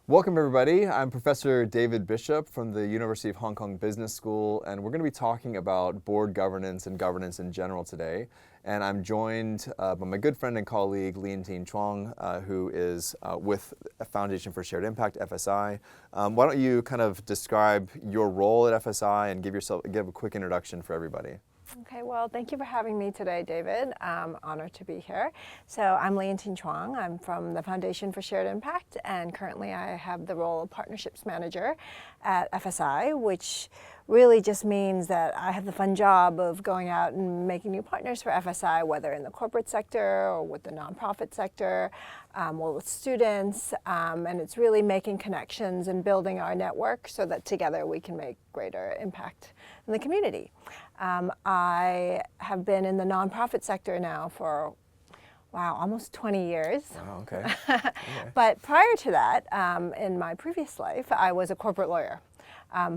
Welcome everybody. I'm Professor David Bishop from the University of Hong Kong Business School, and we're going to be talking about board governance and governance in general today. And I'm joined by my good friend and colleague Leontine Chuang, who is with Foundation for Shared Impact, FSI. Why don't you kind of describe your role at FSI and give a quick introduction for everybody. Okay, well, thank you for having me today, David. I'm honored to be here. So I'm Leontine Chuang. I'm from the Foundation for Shared Impact, and currently I have the role of Partnerships Manager at FSI, which really just means that I have the fun job of going out and making new partners for FSI, whether in the corporate sector or with the nonprofit sector or with students. And it's really making connections and building our network so that together we can make greater impact in the community. I have been in the nonprofit sector now for, wow, almost 20 years. Oh, okay. But prior to that, in my previous life, I was a corporate lawyer.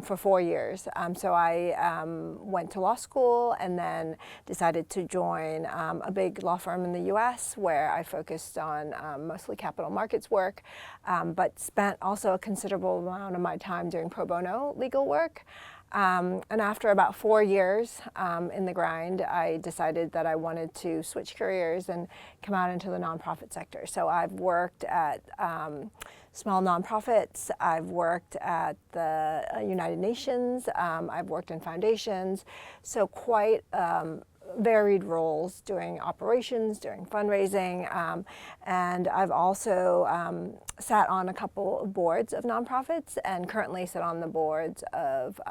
For 4 years. So I went to law school and then decided to join a big law firm in the US where I focused on mostly capital markets work, but spent also a considerable amount of my time doing pro bono legal work. And after about 4 years in the grind, I decided that I wanted to switch careers and come out into the nonprofit sector. So I've worked at small nonprofits, I've worked at the United Nations, I've worked in foundations, so quite varied roles doing operations, doing fundraising, and I've also sat on a couple of boards of nonprofits and currently sit on the boards of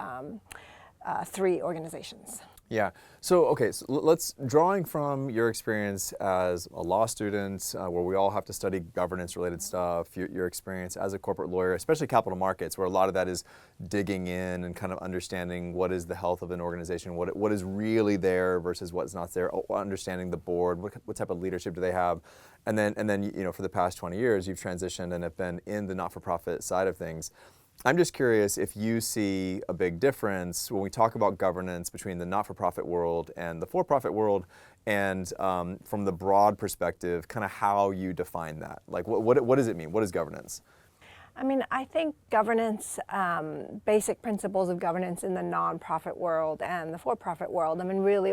3 organizations. Yeah. So let's, drawing from your experience as a law student, where we all have to study governance-related stuff, your experience as a corporate lawyer, especially capital markets, where a lot of that is digging in and kind of understanding what is the health of an organization, what is really there versus what's not there, understanding the board, what type of leadership do they have, and then you know, for the past 20 years, you've transitioned and have been in the not-for-profit side of things. I'm just curious if you see a big difference when we talk about governance between the not-for-profit world and the for-profit world, and from the broad perspective, kind of how you define that. Like, what does it mean? What is governance? I mean, I think governance, basic principles of governance in the nonprofit world and the for-profit world, I mean, really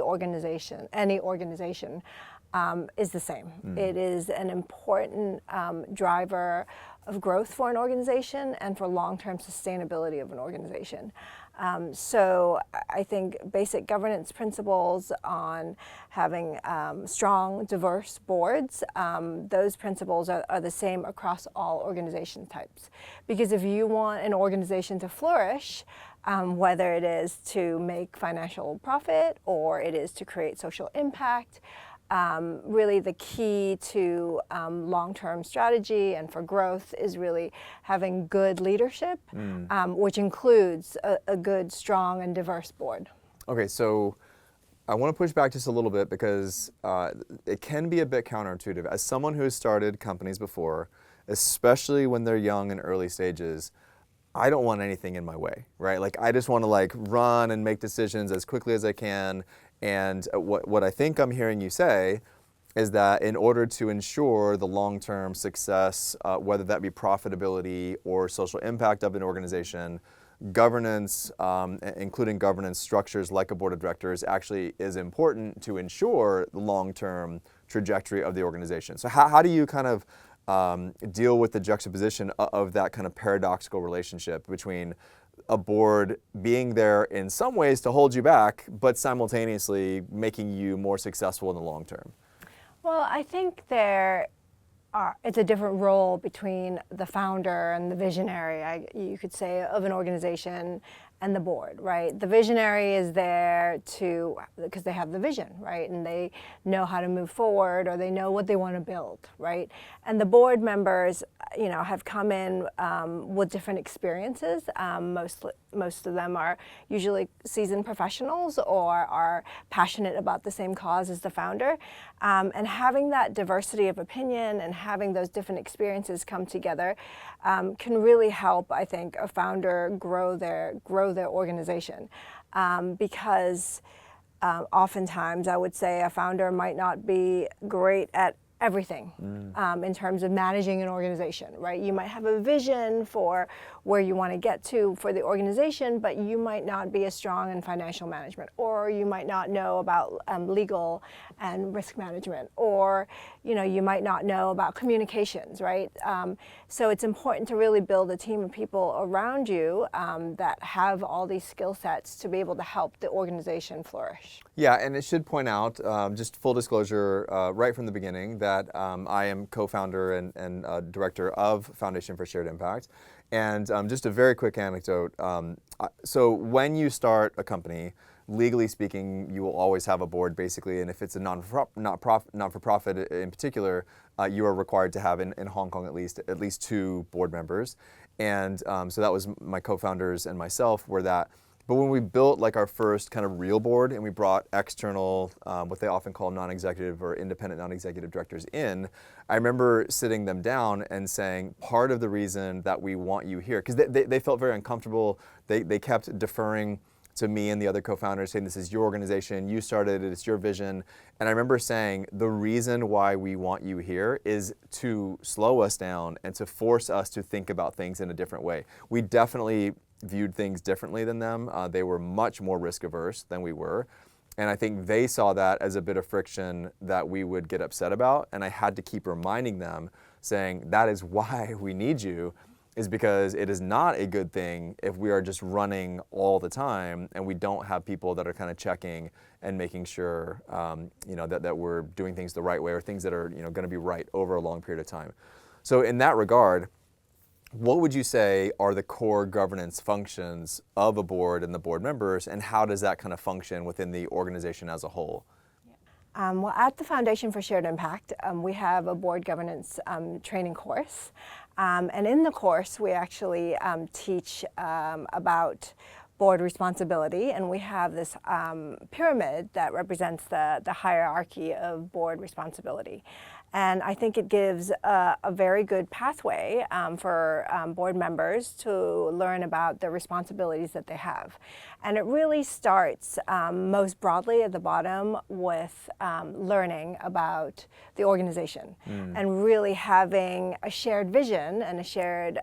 any organization is the same. It is an important driver of growth for an organization and for long-term sustainability of an organization. So I think basic governance principles on having strong, diverse boards, those principles are the same across all organization types. Because if you want an organization to flourish, whether it is to make financial profit or it is to create social impact, really the key to long-term strategy and for growth is really having good leadership, which includes a good, strong, and diverse board. Okay, so I want to push back just a little bit because it can be a bit counterintuitive. As someone who has started companies before, especially when they're young and early stages, I don't want anything in my way, right? Like, I just want to like run and make decisions as quickly as I can. And what I think I'm hearing you say is that in order to ensure the long-term success, whether that be profitability or social impact of an organization, governance, including governance structures like a board of directors, actually is important to ensure the long-term trajectory of the organization. So how do you kind of deal with the juxtaposition of that kind of paradoxical relationship between a board being there in some ways to hold you back, but simultaneously making you more successful in the long term? Well, I think it's a different role between the founder and the visionary, you could say, of an organization and the board, right? The visionary is there because they have the vision, right? And they know how to move forward, or they know what they want to build, right? And the board members, you know, have come in with different experiences. Most of them are usually seasoned professionals or are passionate about the same cause as the founder. And having that diversity of opinion and having those different experiences come together can really help, I think, a founder grow their organization. Because oftentimes I would say a founder might not be great at everything in terms of managing an organization, right? You might have a vision for where you want to get to for the organization, but you might not be as strong in financial management, or you might not know about legal and risk management, or you might not know about communications, right? So it's important to really build a team of people around you that have all these skill sets to be able to help the organization flourish. Yeah, and it should point out, just full disclosure, right from the beginning, that I am co-founder and director of Foundation for Shared Impact. And just a very quick anecdote. So when you start a company, legally speaking, you will always have a board, basically. And if it's a not-for-profit in particular, you are required to have, in Hong Kong at least 2 board members. And so that was my co-founders and myself were that. But when we built like our first kind of real board and we brought external, what they often call non-executive or independent non-executive directors in, I remember sitting them down and saying, part of the reason that we want you here, because they felt very uncomfortable, they kept deferring to me and the other co-founders saying, this is your organization, you started it, it's your vision. And I remember saying, the reason why we want you here is to slow us down and to force us to think about things in a different way. We definitely viewed things differently than them. They were much more risk averse than we were. And I think they saw that as a bit of friction that we would get upset about. And I had to keep reminding them, saying, that is why we need you, is because it is not a good thing if we are just running all the time and we don't have people that are kind of checking and making sure that we're doing things the right way, or things that are going to be right over a long period of time. So in that regard, what would you say are the core governance functions of a board and the board members, and how does that kind of function within the organization as a whole? Well, at the Foundation for Shared Impact, we have a board governance training course. And in the course, we actually teach about board responsibility, and we have this pyramid that represents the hierarchy of board responsibility. And I think it gives a very good pathway for board members to learn about the responsibilities that they have. And it really starts most broadly at the bottom with learning about the organization and really having a shared vision and a shared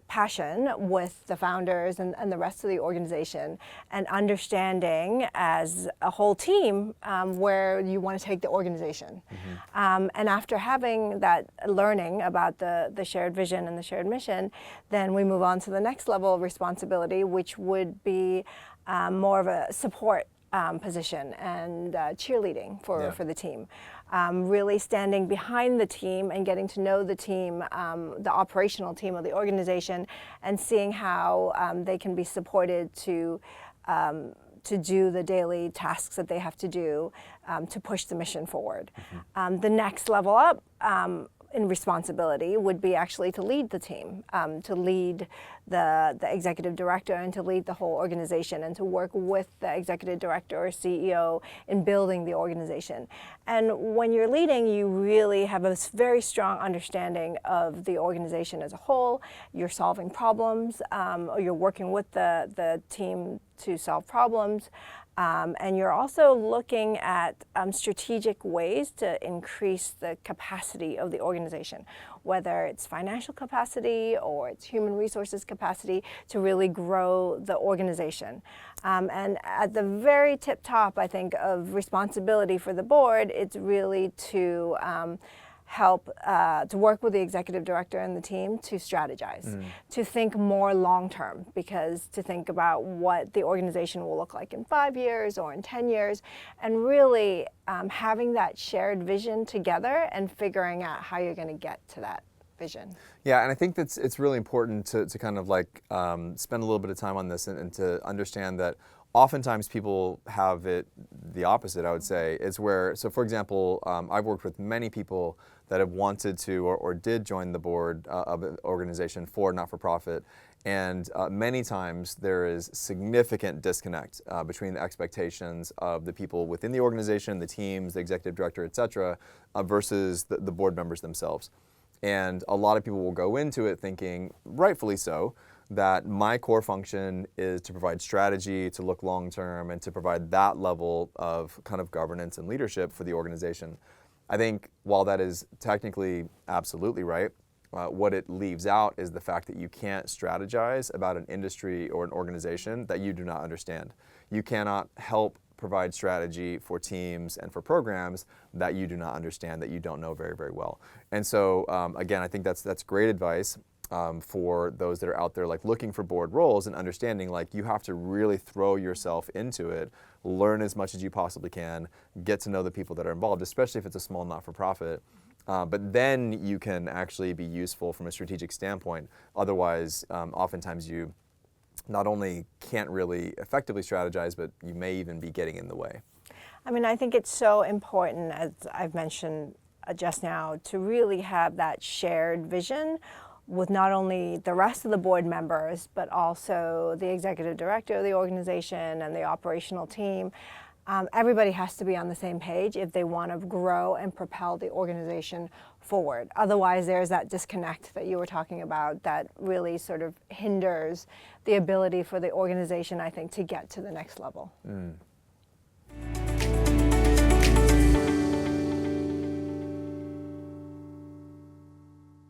passion with the founders and the rest of the organization, and understanding as a whole team where you want to take the organization. And after having that learning about the shared vision and the shared mission, then we move on to the next level of responsibility, which would be more of a support position and cheerleading for the team. Really standing behind the team and getting to know the team, the operational team of the organization, and seeing how they can be supported to do the daily tasks that they have to do to push the mission forward. The next level up in responsibility would be actually to lead the team, to lead the executive director, and to lead the whole organization, and to work with the executive director or CEO in building the organization. And when you're leading, you really have a very strong understanding of the organization as a whole. You're solving problems, or you're working with the team to solve problems. And you're also looking at strategic ways to increase the capacity of the organization, whether it's financial capacity or it's human resources capacity, to really grow the organization. And at the very tip top, I think, of responsibility for the board, it's really to help to work with the executive director and the team to strategize, to think more long term, because to think about what the organization will look like in 5 years or in 10 years, and really having that shared vision together and figuring out how you're going to get to that vision. Yeah, and I think it's really important to kind of like spend a little bit of time on this and to understand that oftentimes people have it the opposite, I would say. It's where, so for example, I've worked with many people that have wanted to or did join the board of an organization for not-for-profit, and many times there is significant disconnect between the expectations of the people within the organization, the teams, the executive director, et cetera, versus the board members themselves. And a lot of people will go into it thinking, rightfully so, that my core function is to provide strategy, to look long term, and to provide that level of kind of governance and leadership for the organization. I think while that is technically absolutely right, what it leaves out is the fact that you can't strategize about an industry or an organization that you do not understand. You cannot help provide strategy for teams and for programs that you do not understand, that you don't know very, very well. And so, again, I think that's great advice for those that are out there like looking for board roles and understanding like you have to really throw yourself into it, learn as much as you possibly can, get to know the people that are involved, especially if it's a small not-for-profit. But then you can actually be useful from a strategic standpoint. Otherwise, oftentimes you not only can't really effectively strategize, but you may even be getting in the way. I mean, I think it's so important, as I've mentioned just now, to really have that shared vision with not only the rest of the board members, but also the executive director of the organization and the operational team. Everybody has to be on the same page if they want to grow and propel the organization forward. Otherwise, there's that disconnect that you were talking about that really sort of hinders the ability for the organization, I think, to get to the next level.